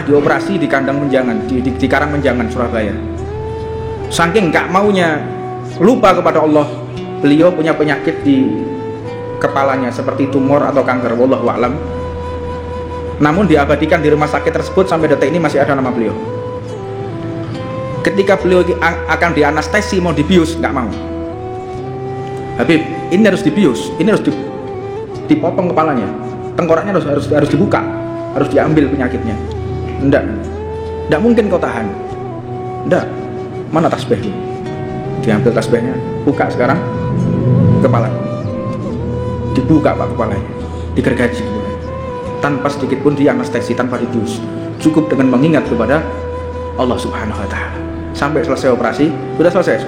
dioperasi di kandang menjangan, di Karang Menjangan, Surabaya. Saking gak maunya lupa kepada Allah, beliau punya penyakit di kepalanya seperti tumor atau kanker, wallahu a'lam. Namun diabadikan di rumah sakit tersebut sampai detik ini masih ada nama beliau. Ketika beliau akan dianestesi, mau dibius, nggak mau. Habib, ini harus dibius, ini harus dipotong kepalanya, tengkoraknya harus dibuka, harus diambil penyakitnya. Nggak mungkin kau tahan. Nggak, mana tasbih? Diambil tasbihnya, buka sekarang kepala, dibuka pak kepalanya, digergaji, tanpa sedikit pun dianestesi, tanpa dibius, cukup dengan mengingat kepada Allah Subhanahu Wa Taala. Sampai selesai operasi, sudah selesai,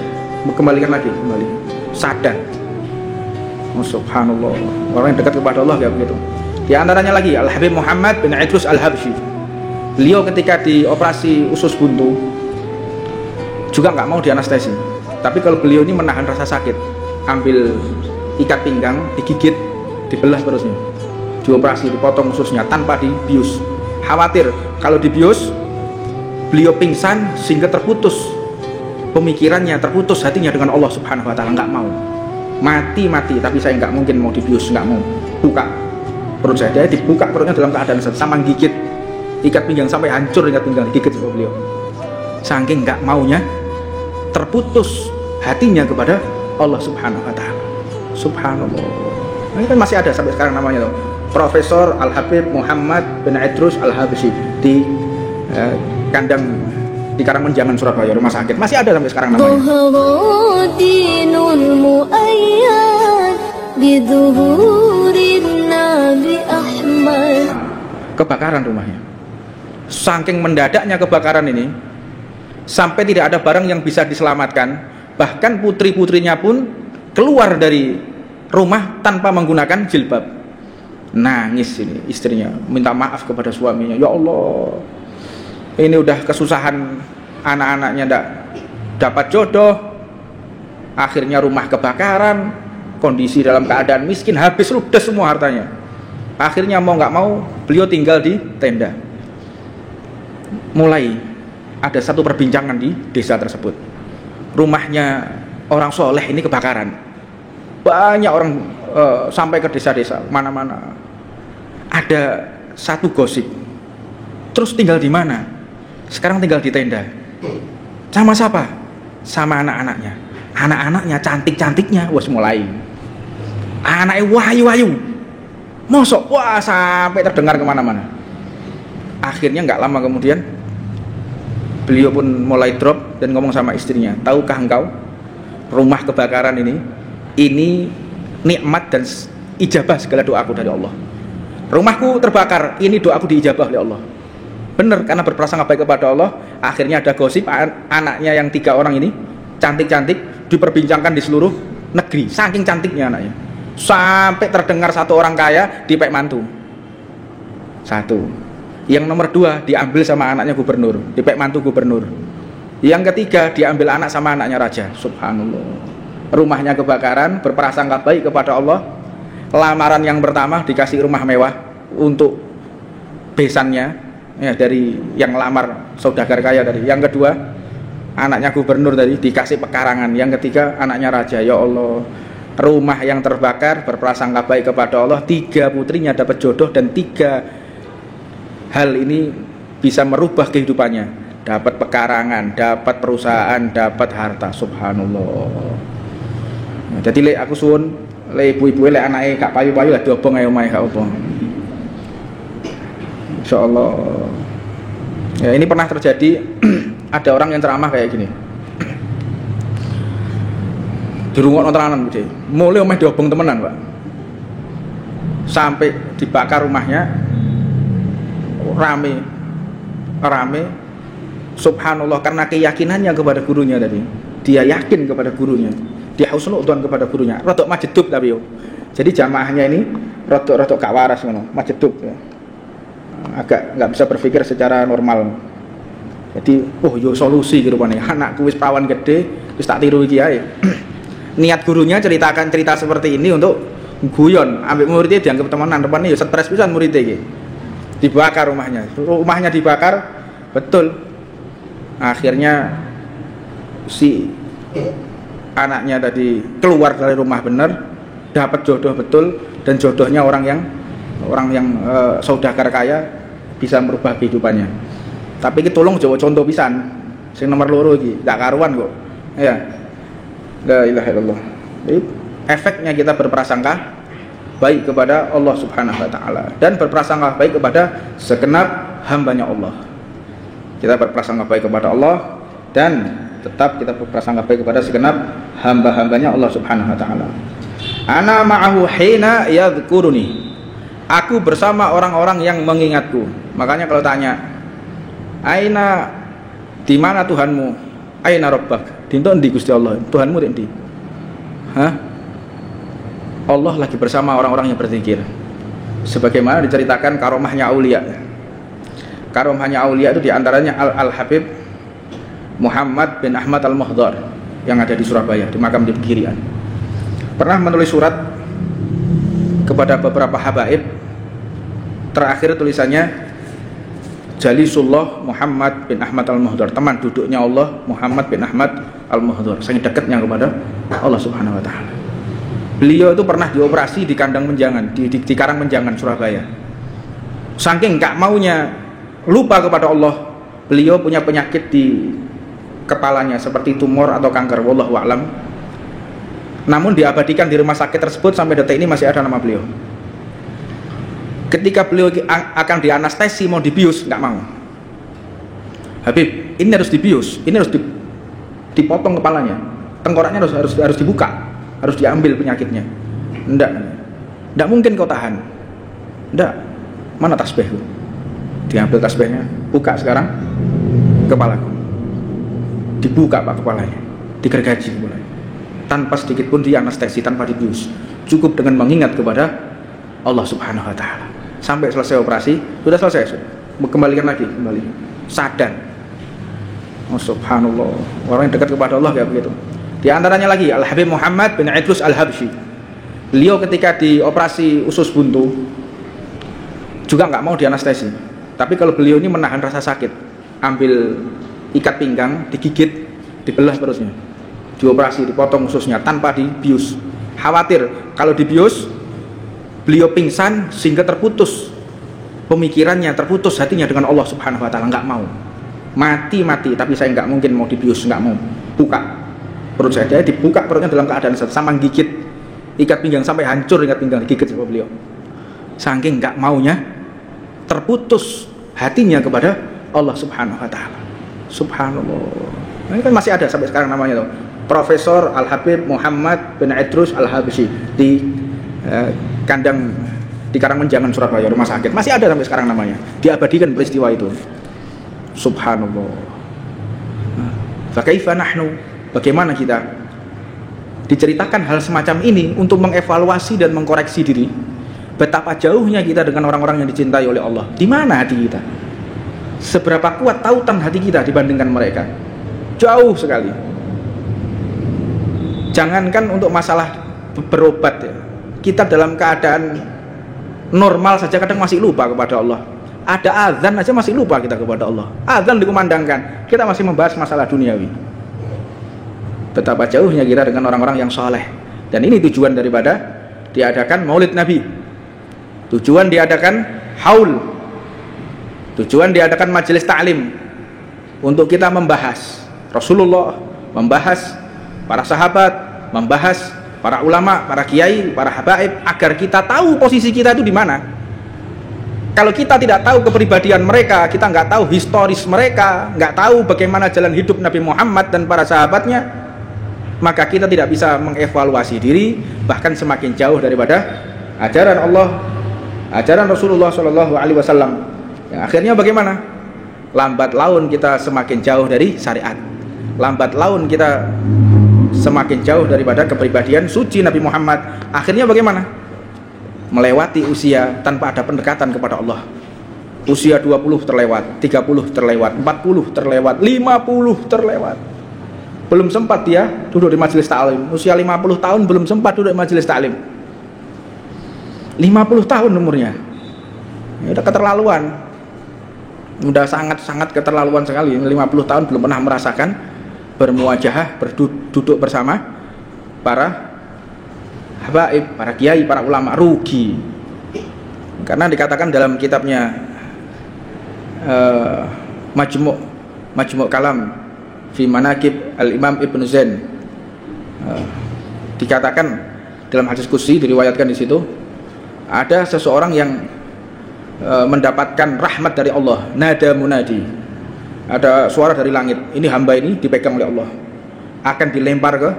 kembalikan lagi, kembali sadar. Oh, subhanallah, orang yang dekat kepada Allah kayak begitu. Di antaranya lagi Al Habib Muhammad bin Idrus Al Habsyi. Beliau ketika dioperasi usus buntu juga nggak mau dianestesi, tapi kalau beliau ini menahan rasa sakit, ambil ikat pinggang, digigit, dibelah terusnya, dioperasi, dipotong ususnya tanpa dibius. Khawatir kalau dibius beliau pingsan sehingga terputus pemikirannya, terputus hatinya dengan Allah Subhanahu Wa Taala. Nggak mau mati, tapi saya nggak mungkin mau dibius, nggak mau. Buka perut saya, dia dibuka perutnya dalam keadaan sama gigit ikat pinggang sampai hancur ikat pinggang, digigit sama beliau. Saking nggak maunya, terputus hatinya kepada Allah Subhanahu Wa Taala. Subhanallah. Ini kan masih ada sampai sekarang namanya loh, Profesor Al Habib Muhammad bin Idrus Al Habsyi di kandang di Karang Menjangan, Surabaya, rumah sakit, masih ada sampai sekarang namanya. Kebakaran rumahnya, saking mendadaknya kebakaran ini sampai tidak ada barang yang bisa diselamatkan, bahkan putri-putrinya pun keluar dari rumah tanpa menggunakan jilbab. Nangis ini istrinya, minta maaf kepada suaminya, ya Allah, ini udah kesusahan, anak-anaknya ndak dapat jodoh, akhirnya rumah kebakaran, kondisi dalam keadaan miskin, habis ludes semua hartanya. Akhirnya mau nggak mau beliau tinggal di tenda. Mulai ada satu perbincangan di desa tersebut, rumahnya orang soleh ini kebakaran. Banyak orang sampai ke desa-desa mana-mana, ada satu gosip, terus tinggal di mana? Sekarang tinggal di tenda. Sama siapa? Sama anak-anaknya. Anak-anaknya cantik-cantiknya, wes mulai. Anaknya wayu-wayu. Mosok, wah, sampai terdengar kemana-mana. Akhirnya nggak lama kemudian beliau pun mulai drop dan ngomong sama istrinya, tahukah engkau rumah kebakaran ini nikmat dan ijabah segala doaku dari Allah. Rumahku terbakar, ini doaku diijabah oleh Allah. Benar, karena berprasangka baik kepada Allah. Akhirnya ada gosip anaknya yang 3 orang ini cantik-cantik diperbincangkan di seluruh negeri, saking cantiknya anaknya, sampai terdengar satu orang kaya dipek mantu. Satu, yang nomor 2 diambil sama anaknya gubernur, dipek mantu gubernur. Yang ketiga diambil anak sama anaknya raja. Subhanallah. Rumahnya kebakaran, berprasangka baik kepada Allah. Lamaran yang pertama dikasih rumah mewah untuk besannya, ya, dari yang lamar saudagar kaya tadi. Yang kedua anaknya gubernur tadi dikasih pekarangan. Yang ketiga anaknya raja. Ya Allah, rumah yang terbakar berprasangka baik kepada Allah, 3 putrinya dapat jodoh, dan 3 hal ini bisa merubah kehidupannya. Dapat pekarangan, dapat perusahaan, dapat harta. Subhanallah. Jadi lek aku suwun, lek ibu-ibu lek anake gak payu-payu lah diobong ae omahe gak apa. Insyaallah. Ya, ini pernah terjadi. Ada orang yang ceramah kayak gini. Dirungokno tenanan gede. Mulai omah diobong temenan, Pak. Sampai dibakar rumahnya. Rame. Subhanallah, karena keyakinannya kepada gurunya tadi. Dia yakin kepada gurunya. Dia husnudzon kepada gurunya. Rodok majedub tapi yo. Jadi jamaahnya ini rodok gak waras ngono, majedub ya. Agak nggak bisa berpikir secara normal. Jadi, yo solusi gitu rupane. Anakku wis perawan gede, wis tak tiru iki ae. Niat gurunya ceritakan cerita seperti ini untuk guyon, ambek muridnya dianggap temenan, rupane yo stres pisan muridnya iki. dibakar rumahnya dibakar, betul. Akhirnya si anaknya tadi keluar dari rumah benar, dapat jodoh betul, dan jodohnya orang yang saudagar kaya, bisa merubah kehidupannya. Tapi iki tolong Jawa contoh pisan. Sing nomor loro iki gak karuan kok. Ya. La ilaha illallah. Jadi efeknya kita berprasangka baik kepada Allah Subhanahu wa taala dan berprasangka baik kepada segenap hambanya Allah. Kita berprasangka baik kepada Allah dan tetap kita berprasangka baik kepada segenap hamba-hambanya Allah Subhanahu wa taala. Ana ma'ahu hina yadhkuruni. Aku bersama orang-orang yang mengingatku. Makanya kalau tanya, aina, di mana Tuhanmu? Aina rabbak? Dinto endi Gusti Allah? Tuhanmu endi? Hah? Allah lagi bersama orang-orang yang berzikir. Sebagaimana diceritakan karomahnya aulia. Karomahnya aulia itu diantaranya Al-Habib Muhammad bin Ahmad Al-Muhdar yang ada di Surabaya, di makam di Pegirian. Pernah menulis surat kepada beberapa habaib. Terakhir tulisannya Jalisullah Muhammad bin Ahmad Al-Muhdar, teman duduknya Allah Muhammad bin Ahmad Al-Muhdar, sangat dekatnya kepada Allah Subhanahu wa taala. Beliau itu pernah dioperasi di kandang menjangan, di Karang Menjangan Surabaya. Saking gak maunya lupa kepada Allah, beliau punya penyakit di kepalanya seperti tumor atau kanker, wallahu a'lam. Namun diabadikan di rumah sakit tersebut sampai detik ini masih ada nama beliau. Ketika beliau akan dianestesi, mau dibius, nggak mau. Habib, ini harus dibius, ini harus dipotong kepalanya, tengkoraknya harus dibuka, harus diambil penyakitnya. Nggak mungkin kau tahan. Nggak, mana tasbihku? Diambil tasbihnya, buka sekarang kepalaku, dibuka pak kepalanya, digergaji kepalanya, tanpa sedikit pun dianestesi, tanpa dibius, cukup dengan mengingat kepada Allah Subhanahu wa taala. Sampai selesai operasi, sudah selesai, kembalikan lagi, kembali sadar. Oh subhanallah, orang yang dekat kepada Allah kayak begitu. Di antaranya lagi Al-Habib Muhammad bin Idrus Al-Habsyi. Beliau ketika dioperasi usus buntu juga nggak mau dianestesi, tapi kalau beliau ini menahan rasa sakit, ambil ikat pinggang, digigit, dibelah perutnya, dioperasi, dipotong ususnya tanpa dibius. Khawatir kalau dibius beliau pingsan sehingga terputus pemikirannya, terputus hatinya dengan Allah Subhanahu wa taala. Nggak mau mati, tapi saya nggak mungkin mau dibius, nggak mau. Buka perut saya, dia dibuka perutnya dalam keadaan sama gigit ikat pinggang sampai hancur ikat pinggang, digigit sama beliau. Saking nggak maunya, terputus hatinya kepada Allah Subhanahu wa taala. Subhanallah. Ini kan masih ada sampai sekarang namanya tuh, Profesor Al-Habib Muhammad bin Idrus Al-Habsyi di kandang di Karang Menjangan Surabaya, rumah sakit. Masih ada sampai sekarang namanya. Diabadikan peristiwa itu. Subhanallah. Fakaifa nahnu? Bagaimana kita? Diceritakan hal semacam ini untuk mengevaluasi dan mengkoreksi diri. Betapa jauhnya kita dengan orang-orang yang dicintai oleh Allah. Di mana hati kita? Seberapa kuat tautan hati kita dibandingkan mereka? Jauh sekali. Jangankan untuk masalah berobat ya. Kita dalam keadaan normal saja kadang masih lupa kepada Allah. Ada azan aja masih lupa kita kepada Allah. Azan dikumandangkan, kita masih membahas masalah duniawi. Betapa jauhnya kita dengan orang-orang yang soleh. Dan ini tujuan daripada diadakan Maulid Nabi. Tujuan diadakan haul. Tujuan diadakan majelis ta'lim, untuk kita membahas Rasulullah, membahas para sahabat, membahas para ulama, para kiai, para habaib, agar kita tahu posisi kita itu di mana. Kalau kita tidak tahu kepribadian mereka, kita nggak tahu historis mereka, nggak tahu bagaimana jalan hidup Nabi Muhammad dan para sahabatnya, maka kita tidak bisa mengevaluasi diri, bahkan semakin jauh daripada ajaran Allah, ajaran Rasulullah Shallallahu Alaihi Wasallam. Ya, akhirnya bagaimana? Lambat laun kita semakin jauh dari syariat, lambat laun kita semakin jauh daripada kepribadian suci Nabi Muhammad. Akhirnya bagaimana? Melewati usia tanpa ada pendekatan kepada Allah. Usia 20 terlewat, 30 terlewat, 40 terlewat, 50 terlewat. Belum sempat dia duduk di majelis ta'lim. Usia 50 tahun belum sempat duduk di majelis ta'lim. 50 tahun umurnya. Ya, udah keterlaluan. Udah sangat-sangat keterlaluan sekali. 50 tahun belum pernah merasakan bermuajahah, berduduk bersama para habaib, para kiai, para ulama. Rugi. Karena dikatakan dalam kitabnya Majmu' Kalam fi Manaqib Al-Imam Ibnu Zain, dikatakan dalam hadis qudsi, diriwayatkan di situ ada seseorang yang mendapatkan rahmat dari Allah. Nada munadi, ada suara dari langit, ini hamba ini dipegang oleh Allah, akan dilempar ke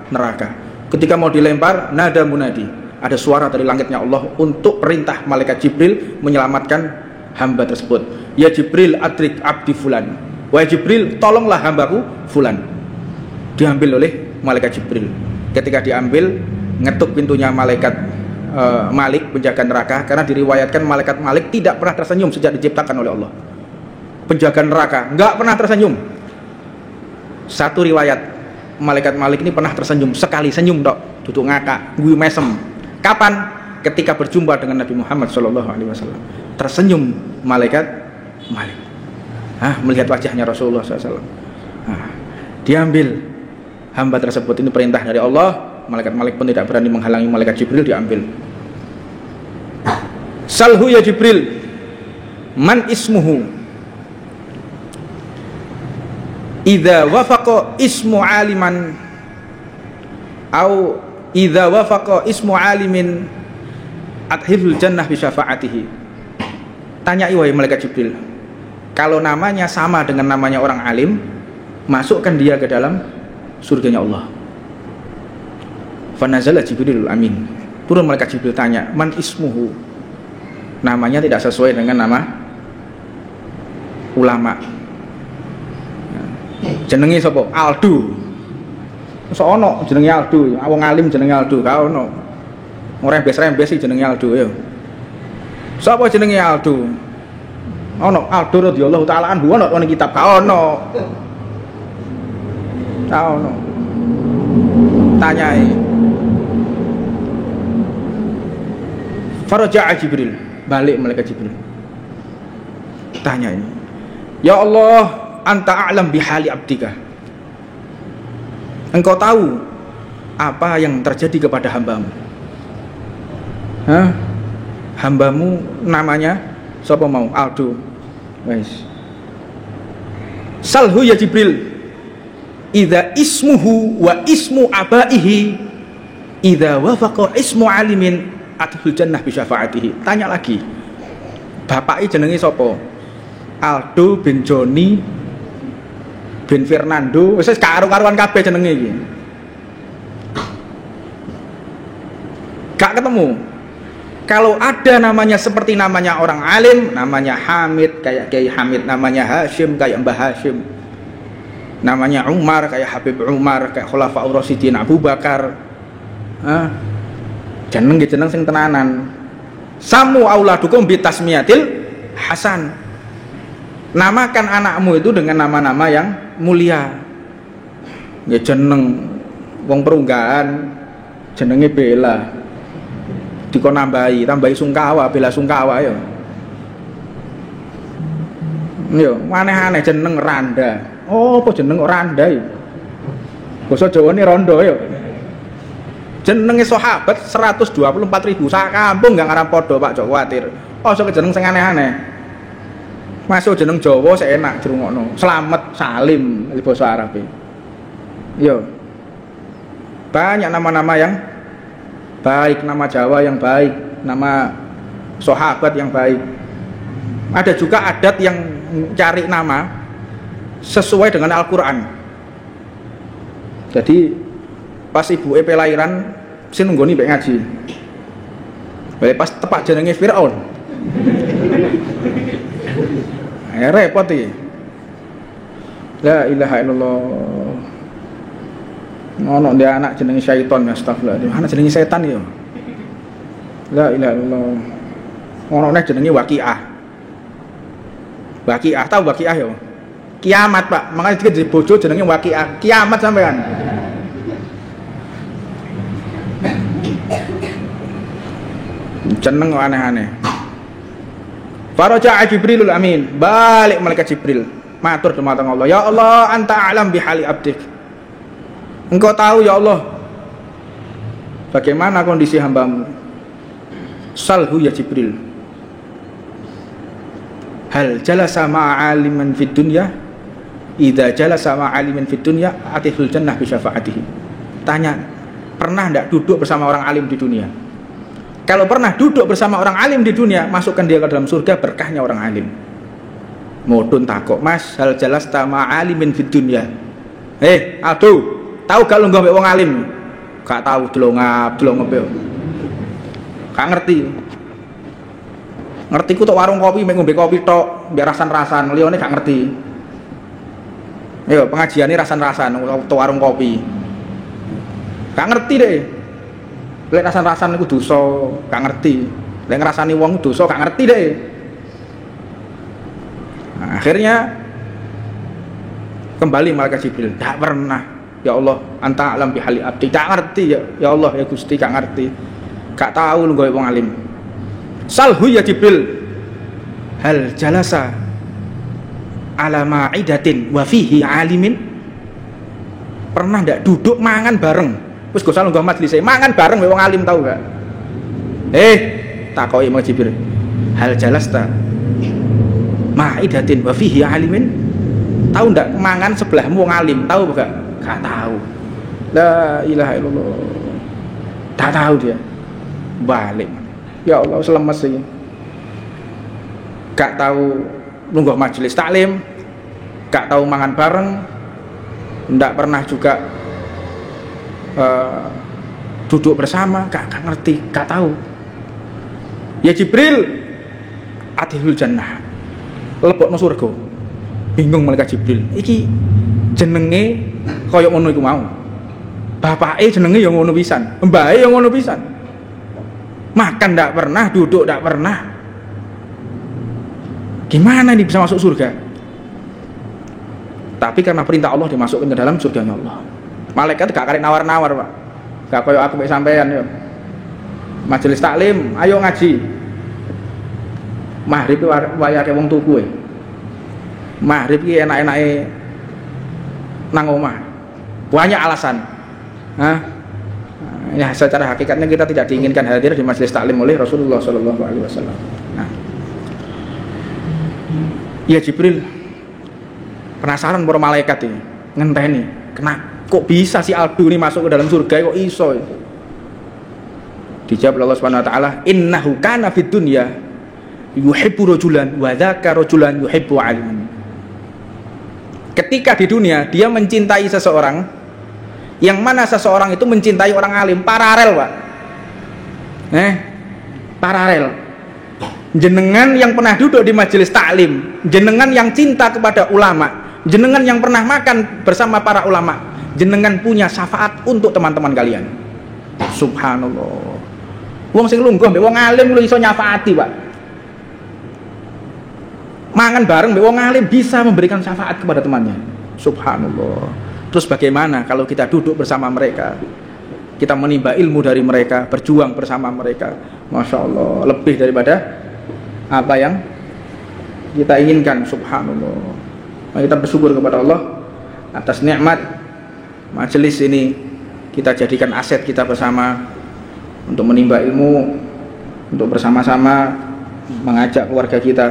neraka. Ketika mau dilempar, nada munadi, ada suara dari langitnya Allah untuk perintah malaikat Jibril menyelamatkan hamba tersebut. Ya Jibril, adrik abdi fulan. Wahai Jibril, tolonglah hambaku fulan. Diambil oleh malaikat Jibril. Ketika diambil, ngetuk pintunya malaikat Malik, penjaga neraka, karena diriwayatkan malaikat Malik tidak pernah tersenyum sejak diciptakan oleh Allah. Penjaga neraka nggak pernah tersenyum. Satu riwayat, malaikat Malik ini pernah tersenyum sekali, senyum dok, duduk ngakak, gue mesem. Kapan? Ketika berjumpa dengan Nabi Muhammad SAW, tersenyum malaikat Malik. Melihat wajahnya Rasulullah SAW. Diambil hamba tersebut, ini perintah dari Allah. Malaikat Malik pun tidak berani menghalangi malaikat Jibril, diambil. Salhu ya Jibril, man ismuhu idza wafaqa ismu aliman au idza wafaqa ismu alimin adhilul jannah bi syafaatihi. Tanyai wahai malaikat Jibril, kalau namanya sama dengan namanya orang alim, masukkan dia ke dalam surganya Allah. Fanazala Jibril amin. Turun malaikat Jibril tanya, man ismuhu. Namanya tidak sesuai dengan nama ulama. Jenenge sapa? Aldu. Sono jenenge Aldu, wong alim jenenge Aldu, ka ono. Ora rembes-rembes sih jenenge Aldu ya. Sapa jenenge Aldu? Ono Aldu radhiyallahu taala anhu, ono ning kitab ka ono. Ka ono. Tanyai. Faraja'a Jibril, balik malaikat Jibril. Tanya ini, ya Allah, anta a'lam bihali abdika. Engkau tahu apa yang terjadi kepada hambamu. Hambamu namanya siapa mau? Aldo. Wes. Salhu ya Jibril, idza ismuhu wa ismu abaihi idza wafaqa ismu alimin adhul jannah bi syafaatihi. Tanya lagi, bapaknya jenenge sapa? Aldo bin Joni bin Fernando, wis karo-karuan kabeh jenenge iki. Gak ketemu. Kalau ada namanya seperti namanya orang alim, namanya Hamid kayak Kiai Hamid, namanya Hashim kayak Mbah Hashim, namanya Umar kayak Habib Umar, kayak Khulafaur Rasyidin Abu Bakar. Jeneng sing tenanan. Samu auladukum bi tasmiyatil hasan. Namakan anakmu itu dengan nama-nama yang mulia. Ya jeneng wong perunggahan jenenge Bella. Dikon tambahi Sungkawa, Bella Sungkawa ya. Yo, aneh-aneh jeneng Randa. Oh, apa jeneng Randa iki? Basa Jawane rondo ya. Jenenge sahabat 124.000 sak kampung gak ngarang padha Pak Jok kuwatir. Ojo jeneng sing aneh-aneh. Masuk jeneng Jawa sik enak dirungokno. Slamet, Salim di basa Arab. Yo. Banyak nama-nama yang baik, nama Jawa yang baik, nama sahabat yang baik. Ada juga adat yang cari nama sesuai dengan Al-Qur'an. Jadi pas ibu lahiran sing nunggoni mbek ngaji. Pas tepak jenenge Firaun. Repot iki. La ilaha illallah. Ono dia anak jenenge syaiton, astagfirullah. Anak jenenge setan ya. La ilaha illallah. Ono nek jenenge Waqiah. Waqiah tahu Waqiah ya? Kiamat, Pak. Makanya jadi bojo jenenge Waqiah. Kiamat sampean. Jeneng kok aneh-aneh. Faraja'a Jibrilul Amin, balik malaikat Jibril, matur dumateng Allah, ya Allah, anta a'lam bihali abdik. Engkau tahu ya Allah bagaimana kondisi hambamu. Salhu ya Jibril, hal jalasa ma'aliman fid dunya, idza jalasa ma'aliman fid dunya atihul jannah bi syafaatihi. Tanya, pernah enggak duduk bersama orang alim di dunia? Kalau pernah duduk bersama orang alim di dunia, masukkan dia ke dalam surga berkahnya orang alim. Modun takok, Mas, hal jalasta ma'alimin fid dunya. Aduh, tahu gak lu ngombe wong alim? Gak tahu, delongap gak ngerti. Ngerti ku tok warung kopi, mek ngombe kopi tok, mbek rasan-rasan, liyane gak ngerti. Yo, pengajiane rasan-rasan tok warung kopi. Gak ngerti deh. Lek rasan-rasan iku dosa, gak ngerti. Lek ngrasani wong dosa, gak ngerti deh. Nah, akhirnya kembali malaikat Jibril, gak pernah. Ya Allah, anta alam bihali abdi, gak ngerti ya Allah ya Gusti, gak ngerti. Gak tahu lu gawe wong alim. Salhu ya Jibril, hal jalasa ala ma'idatin wa fihi alimin. Pernah ndak duduk mangan bareng? Wis go salung go majelis mangan bareng wong alim, tahu gak? Takoki Mas Jibril, hal jalasta ma'idatin wa fihi alimin. Tahu ndak mangan sebelahmu wong alim, tahu gak? Gak tahu. La ilaha illallah. Tak tahu dia. Balik. Ya Allah, selemes sih. Gak tahu lungguh majelis taklim, gak tahu mangan bareng, ndak pernah juga duduk bersama, gak ngerti, gak tahu. Ya Jibril, atihul jannah, lebokno surga. Bingung malaikat Jibril, iki jenenge kaya ngono iku mau. Bapake jenenge ya ngono pisan, mbake ya ngono pisan. Makan ndak pernah, duduk ndak pernah. Gimana nih bisa masuk surga? Tapi karena perintah Allah dimasukkan ke dalam surganya Allah. Malaikat gak karek nawar-nawar, Pak. Gak koyo aku mek sampean yo. Majelis taklim, ayo ngaji. Maghrib wayake wong tuku. Maghrib ki enak-enake nang omah. Banyak alasan. Ya secara hakikatnya kita tidak diinginkan hadir di majelis taklim oleh Rasulullah sallallahu alaihi wasallam. Ya Jibril penasaran para malaikat ini ngenteni, kok bisa si Aldu ini masuk ke dalam surga, kok iso? Dijawab Allah Subhanahu wa taala, innahu kana fid dunya yuhibbu rajulan wa dzaka rajulan yuhibbu aliman. Ketika di dunia dia mencintai seseorang, yang mana seseorang itu mencintai orang alim, paralel, Pak. Paralel. Jenengan yang pernah duduk di majelis taklim, jenengan yang cinta kepada ulama, jenengan yang pernah makan bersama para ulama, jenengan punya syafaat untuk teman-teman kalian. Subhanallah. Wong sing lungguh mbek wong alim lu iso nyafaati, Pak. Mangan bareng mbek wong alim bisa memberikan syafaat kepada temannya. Subhanallah. Terus bagaimana kalau kita duduk bersama mereka, kita menimba ilmu dari mereka, berjuang bersama mereka? Masya Allah, lebih daripada apa yang kita inginkan. Subhanallah. Mari kita bersyukur kepada Allah atas nikmat majelis ini. Kita jadikan aset kita bersama untuk menimba ilmu, untuk bersama-sama mengajak keluarga kita.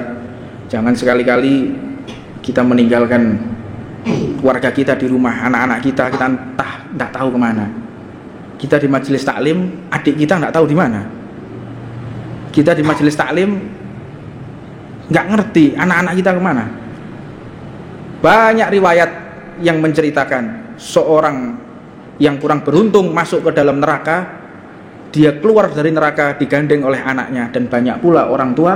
Jangan sekali-kali kita meninggalkan keluarga kita di rumah, anak-anak kita entah tidak tahu kemana. Kita di majelis taklim, adik kita tidak tahu di mana. Kita di majelis taklim nggak ngerti anak-anak kita kemana. Banyak riwayat yang menceritakan seorang yang kurang beruntung masuk ke dalam neraka, dia keluar dari neraka digandeng oleh anaknya, dan banyak pula orang tua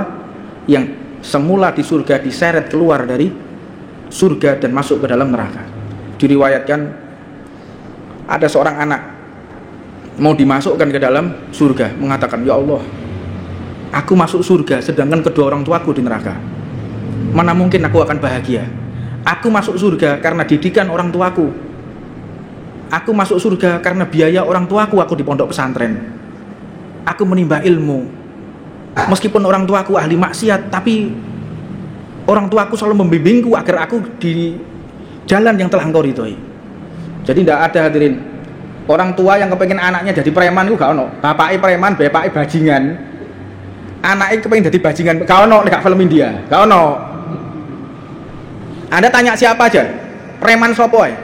yang semula di surga diseret keluar dari surga dan masuk ke dalam neraka. Diriwayatkan ada seorang anak mau dimasukkan ke dalam surga, mengatakan, ya Allah, aku masuk surga sedangkan kedua orang tuaku di neraka. Mana mungkin aku akan bahagia? Aku masuk surga karena didikan orang tuaku. Aku masuk surga karena biaya orang tuaku, aku di pondok pesantren. Aku menimba ilmu. Meskipun orang tuaku ahli maksiat, tapi orang tuaku selalu membimbingku agar aku di jalan yang telah engkau ridhoi. Jadi tidak ada hadirin orang tua yang kepengen anaknya jadi preman itu gak ono. Bapaknya preman, bapaknya bajingan. Anaknya kepengen jadi bajingan, gak ono nek film India, gak ono. Anda tanya siapa aja, preman sopo ae?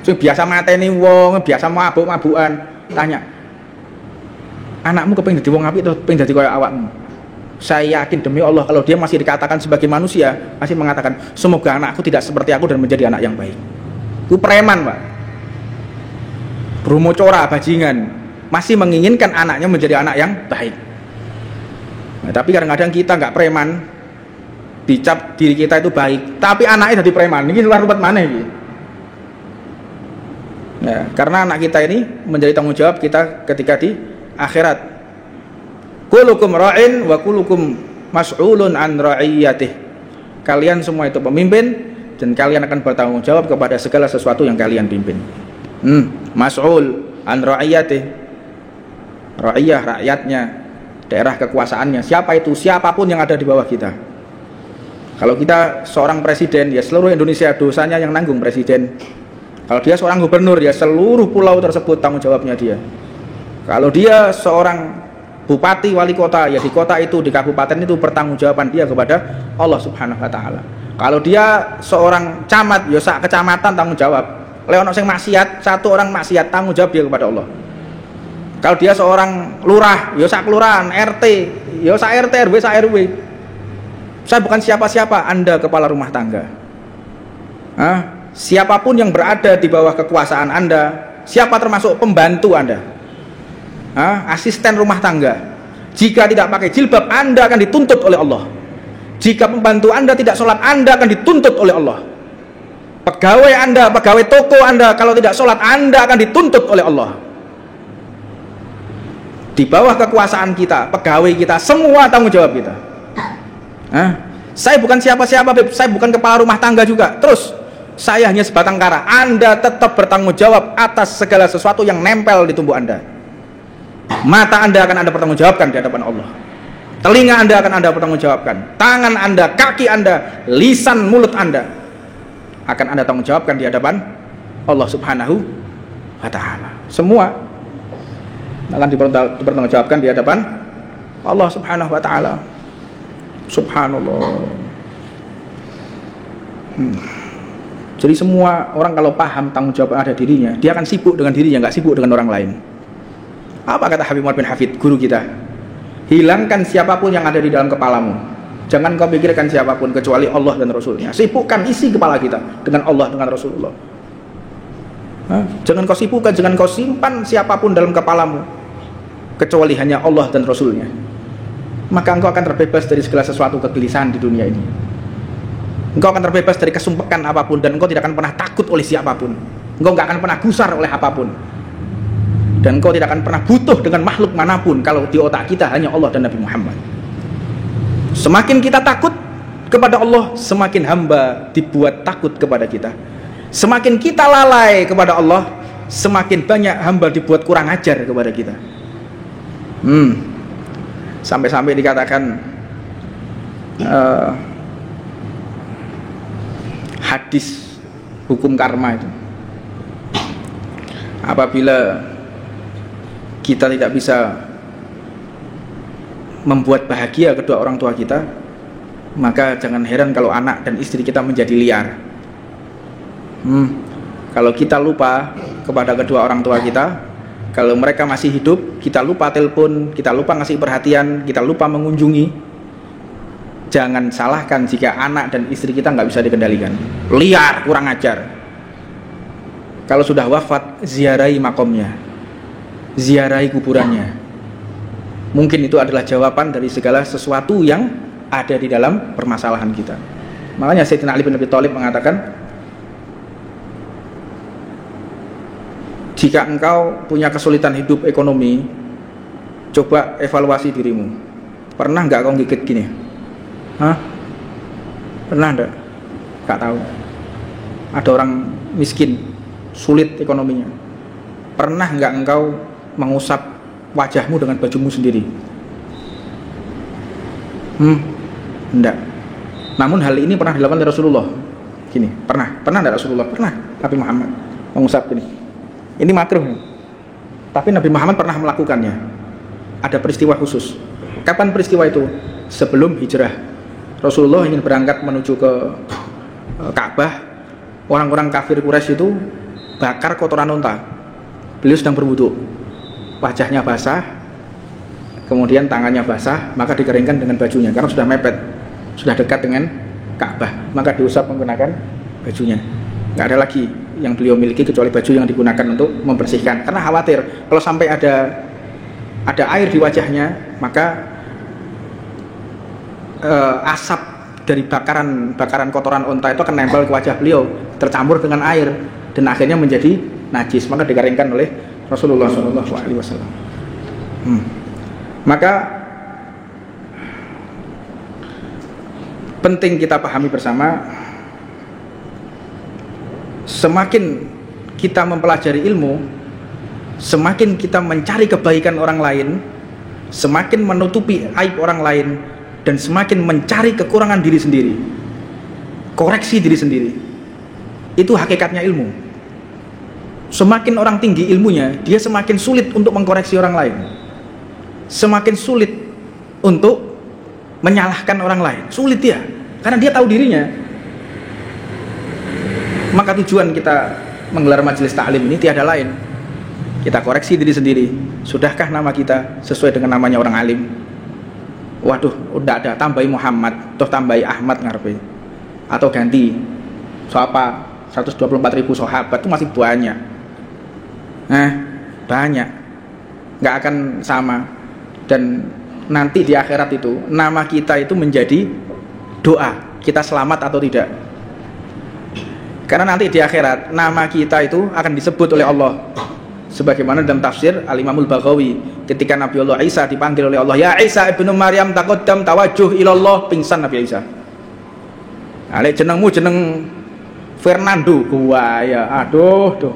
Sing biasa mateni wong, biasa mabuk-mabukan, tanya. Anakmu kepengen jadi wong apik atau kepengen jadi kaya awakmu? Saya yakin demi Allah kalau dia masih dikatakan sebagai manusia, masih mengatakan semoga anakku tidak seperti aku dan menjadi anak yang baik. Itu preman, Pak. Brumocora, bajingan, masih menginginkan anaknya menjadi anak yang baik. Nah, tapi kadang-kadang kita nggak preman, dicap diri kita itu baik, tapi anaknya jadi preman. Ini luar rumput mana ini? Ya, karena anak kita ini menjadi tanggung jawab kita ketika di akhirat. Kullukum ra'in wa kullukum mas'ulun an ra'iyatih. Kalian semua itu pemimpin dan kalian akan bertanggung jawab kepada segala sesuatu yang kalian pimpin. Mas'ul an ra'iyatih. Ra'iyah, rakyatnya, daerah kekuasaannya. Siapa itu? Siapapun yang ada di bawah kita. Kalau kita seorang presiden, ya seluruh Indonesia dosanya yang nanggung presiden. Kalau dia seorang gubernur, ya seluruh pulau tersebut tanggung jawabnya dia. Kalau dia seorang bupati, wali kota, ya di kota itu, di kabupaten itu pertanggungjawaban dia kepada Allah Subhanahu wa taala. Kalau dia seorang camat, ya sak kecamatan tanggung jawab. Leono sing maksiat, satu orang maksiat, tanggung jawab dia kepada Allah. Kalau dia seorang lurah, ya sak kelurahan, RT, ya sak RT, RW, sak RW. Saya bukan siapa-siapa, Anda kepala rumah tangga. Siapapun yang berada di bawah kekuasaan Anda, siapa termasuk pembantu Anda, asisten rumah tangga, jika tidak pakai jilbab Anda akan dituntut oleh Allah. Jika pembantu Anda tidak sholat, Anda akan dituntut oleh Allah. Pegawai Anda, pegawai toko Anda, kalau tidak sholat, Anda akan dituntut oleh Allah. Di bawah kekuasaan kita, pegawai kita, semua tanggung jawab kita. Saya bukan siapa-siapa, saya bukan kepala rumah tangga juga. Terus saya hanya sebatang kara. Anda tetap bertanggung jawab atas segala sesuatu yang nempel di tubuh Anda. Mata Anda akan Anda pertanggungjawabkan di hadapan Allah. Telinga Anda akan Anda pertanggungjawabkan. Tangan Anda, kaki Anda, lisan, mulut Anda akan Anda tanggung jawabkan di hadapan Allah Subhanahu wa ta'ala. Semua akan dipertanggungjawabkan di hadapan Allah Subhanahu wa ta'ala. Subhanallah. Jadi semua orang kalau paham tanggung jawab ada dirinya, dia akan sibuk dengan dirinya, nggak sibuk dengan orang lain. Apa kata Habib Umar bin Hafid, guru kita? Hilangkan siapapun yang ada di dalam kepalamu. Jangan kau pikirkan siapapun kecuali Allah dan Rasulnya. Sibukkan isi kepala kita dengan Allah, dengan Rasulullah. Jangan kau sibukkan, jangan kau simpan siapapun dalam kepalamu kecuali hanya Allah dan Rasulnya. Maka engkau akan terbebas dari segala sesuatu kegelisahan di dunia ini. Engkau akan terbebas dari kesumpekan apapun, dan engkau tidak akan pernah takut oleh siapapun. Engkau tidak akan pernah gusar oleh apapun, dan engkau tidak akan pernah butuh dengan makhluk manapun kalau di otak kita hanya Allah dan Nabi Muhammad. Semakin kita takut kepada Allah, semakin hamba dibuat takut kepada kita. Semakin kita lalai kepada Allah, semakin banyak hamba dibuat kurang ajar kepada kita. Sampai-sampai dikatakan hadis hukum karma itu, apabila kita tidak bisa membuat bahagia kedua orang tua kita, maka jangan heran kalau anak dan istri kita menjadi liar. Kalau kita lupa kepada kedua orang tua kita, kalau mereka masih hidup, kita lupa telepon, kita lupa ngasih perhatian, kita lupa mengunjungi. Jangan salahkan jika anak dan istri kita nggak bisa dikendalikan. Liar, kurang ajar. Kalau sudah wafat, ziarahi makomnya, ziarahi kuburannya. Mungkin itu adalah jawaban dari segala sesuatu yang ada di dalam permasalahan kita. Makanya Sayyidina Ali bin Abi Thalib mengatakan, jika engkau punya kesulitan hidup ekonomi, coba evaluasi dirimu. Pernah nggak kau gigit gini? Pernah enggak? Gak tahu. Ada orang miskin, sulit ekonominya. Pernah nggak engkau mengusap wajahmu dengan bajumu sendiri? Enggak. Namun hal ini pernah dilakukan oleh Rasulullah. Gini, pernah enggak Rasulullah? Pernah. Nabi Muhammad mengusap gini. Ini makruh. Tapi Nabi Muhammad pernah melakukannya. Ada peristiwa khusus. Kapan peristiwa itu? Sebelum hijrah. Rasulullah ingin berangkat menuju ke Ka'bah. Orang-orang kafir Quraisy itu bakar kotoran unta. Beliau sedang berwudu. Wajahnya basah, kemudian tangannya basah, maka dikeringkan dengan bajunya karena sudah mepet, sudah dekat dengan Ka'bah, maka diusap menggunakan bajunya. Nggak ada lagi yang beliau miliki kecuali baju yang digunakan untuk membersihkan, karena khawatir kalau sampai ada air di wajahnya, maka asap dari bakaran kotoran unta itu akan nempel ke wajah beliau, tercampur dengan air dan akhirnya menjadi najis, maka dikeringkan oleh Rasulullah SAW. Maka penting kita pahami bersama, semakin kita mempelajari ilmu, semakin kita mencari kebaikan orang lain, semakin menutupi aib orang lain, dan semakin mencari kekurangan diri sendiri, koreksi diri sendiri. Itu hakikatnya ilmu. Semakin orang tinggi ilmunya, dia semakin sulit untuk mengkoreksi orang lain, semakin sulit untuk menyalahkan orang lain. Sulit ya, karena dia tahu dirinya. Maka tujuan kita menggelar majelis ta'lim ini tiada lain, kita koreksi diri sendiri. Sudahkah nama kita sesuai dengan namanya orang alim? Waduh, udah ada, tambahi Muhammad, toh tambahi Ahmad ngarepe, atau ganti siapa 124.000 sahabat, itu masih banyak. Banyak, nggak akan sama. Dan nanti di akhirat itu nama kita itu menjadi doa kita selamat atau tidak. Karena nanti di akhirat nama kita itu akan disebut oleh Allah, sebagaimana dalam tafsir Al-Imamul Baghawi ketika Nabi Allah Isa dipanggil oleh Allah, ya Isa ibnu Maryam taqaddam tawajjuh ilallah, pingsan Nabi Isa. Ale jenengmu jeneng Fernando, gua ya, aduh tuh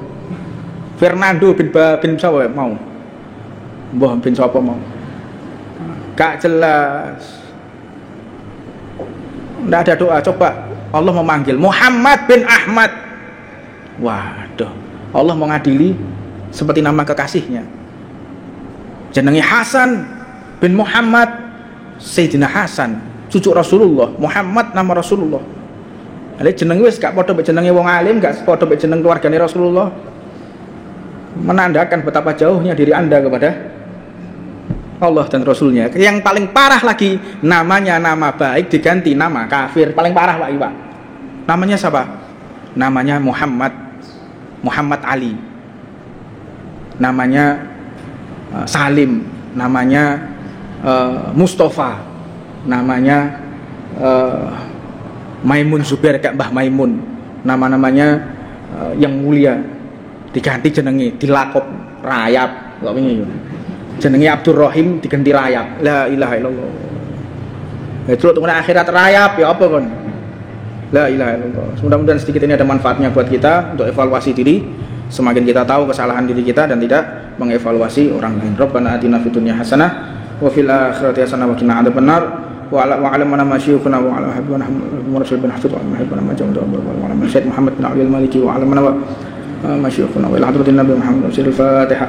Fernando bin siapa mau? Mbah bin siapa mau? Gak jelas. Nggak ada doa. Coba Allah memanggil Muhammad bin Ahmad. Waduh, Allah mengadili seperti nama kekasihnya. Jenenge Hasan bin Muhammad, Sayyidina Hasan, cucu Rasulullah. Muhammad nama Rasulullah. Ale jeneng wis gak padha mek jenenge wong alim, gak padha mek jeneng keluargane Rasulullah. Menandakan betapa jauhnya diri Anda kepada Allah dan Rasulnya. Yang paling parah lagi, namanya nama baik diganti nama kafir. Paling parah Pak Iwa. Namanya siapa? Namanya Muhammad Ali. Namanya Salim. Namanya Mustafa. Namanya Maimun Zubair, kayak Mbah Maimun. Nama-namanya yang mulia. Diganti jenenge, dilakop Rayap, kok wingi yo. Jenenge Abdurrahim diganti Rayap. La ilaha illallah. Itu untuk akhirat Rayap ya apa kon? La ilaha illallah. Mudah-mudahan sedikit ini ada manfaatnya buat kita untuk evaluasi diri. Semakin kita tahu kesalahan diri kita dan tidak mengevaluasi orang lain. Rabbana atina fid dunya hasanah wa fil akhirati hasanah wa qina adzabannar. Wa ala mana masyaykhuna wa ala habibana Rasul bin Hafid wa ala habibana majamud wa ala Syekh Muhammad bin Ali al-Maliki wa ala mana masyaykhuna wa ila hadratin Nabi Muhammad. Al-Fatiha.